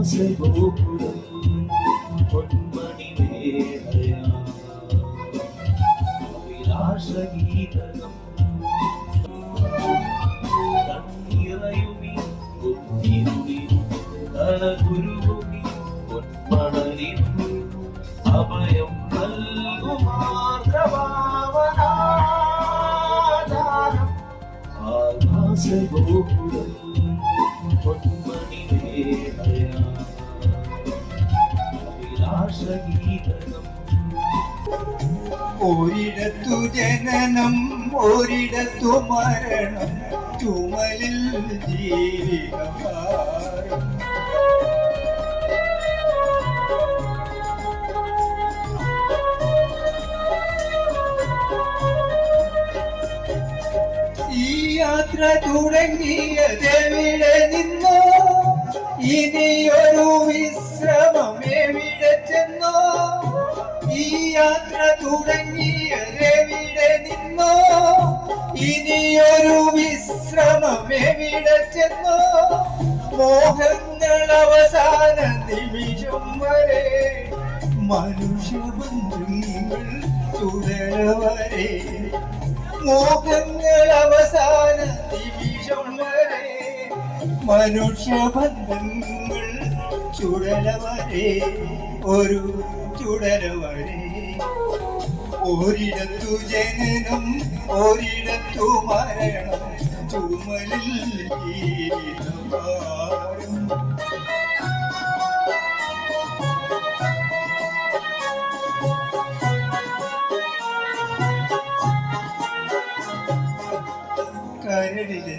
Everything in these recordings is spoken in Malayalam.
ആകാശഗോപുരം പൊന്മണി മേളയാ അഭിലാഷഗീതകം കണ്ണിറയുമി ബുദ്ധിരുളി തലകുരുമി പൊന്മണലിനു അഭയം നൽകുമാർദ്രഭാവനാദാനം ആകാശഗോപുരം പൊന്മണി മേളയാ അഭിലാഷഗീതകം ഒരിടത്തു ജനനം ഒരിടത്തു മരണം ചുമലിൽ ജീവിതഭാരം ഈ യാത്ര തുടങ്ങിയതെവിടെ നിന്നോ ഇനിയൊരു വിശ്രമം എവിടെ ചെന്നോ ഈ യാത്ര തുടങ്ങിയതെവിടെ നിന്നോ ഇനിയൊരു വിശ്രമം എവിടെ ചെന്നോ മോഹങ്ങൾ അവസാന നിമിഷം വരെ മനുഷ്യബന്ധങ്ങൾ തുടരവരെ മോഹങ്ങൾ അവസാന നിമിഷം വരെ മനുഷ്യബന്ധങ്ങൾ ചുടലവരെ ഒരു ചുടലവരെ ഒരിടത്തു ജനനം ഒരിടത്തു മരണം ചുമലിൽ ജീവിതഭാരം കരടിലെ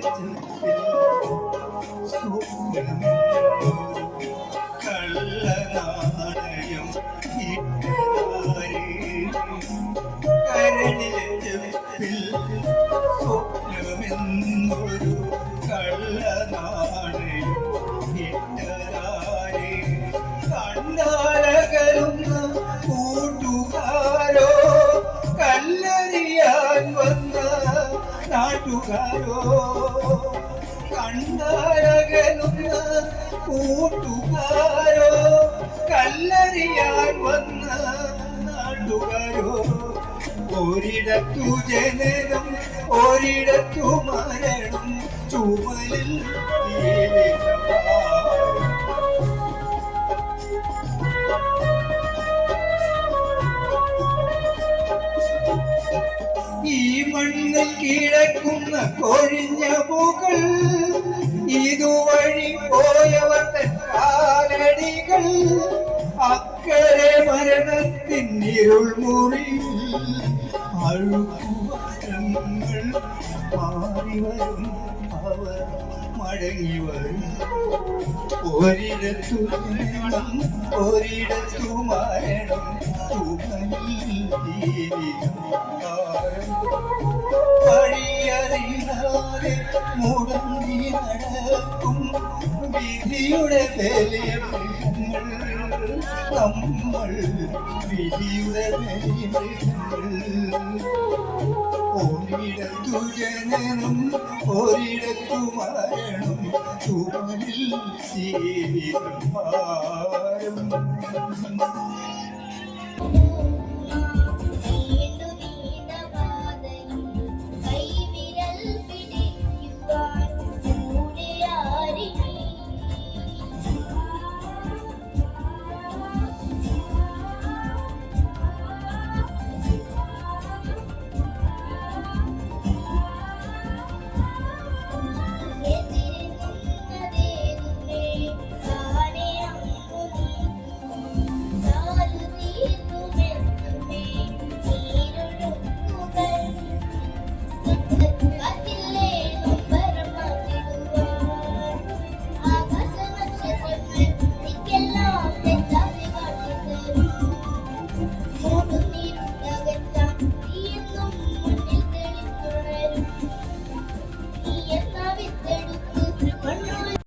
കള്ളനാണയം കരടിലെ സ്വപ്നമെന്നൊരു കള്ളനാണയം ഇട്ടരാരെ കണ്ടാലകരുന്ന കൂട്ടുകാരോ കല്ലെറിയാൻ വന്ന നാട്ടുകാരോ കണ്ടാലകരുന്ന കൂട്ടുകാരോ കല്ലെറിയാൻ വന്ന നാട്ടുകാരോ ഒരിടത്തു ജനനം ഒരിടത്തു മരണം ചുമലിൽ ഈ മണ്ണിൽ കിടക്കുന്ന കൊഴിഞ്ഞ പൂക്കൾ ഇതുവഴി പോയവർ കാലടികൾ അക്കരെ മരണത്തിൻ ഇരുൾ മുറിയിൽ അഴുക്കുവസ്ത്രങ്ങൾ മാറി വരും അവർ മടങ്ങി വരും ഒരിടത്തു ജനനം ഒരിടത്തു മരണം വഴിയറിയാതെ മുടങ്ങി നടക്കും വിധിയുടെ ബലിമൃഗങ്ങൾ നമ്മൾ വിധിയുടെ ബലിമൃഗങ്ങൾ ഒരിടത്തു ജനനം ഒരിടത്തു മരണം ചുമലിൽ ജീവിതഭാരം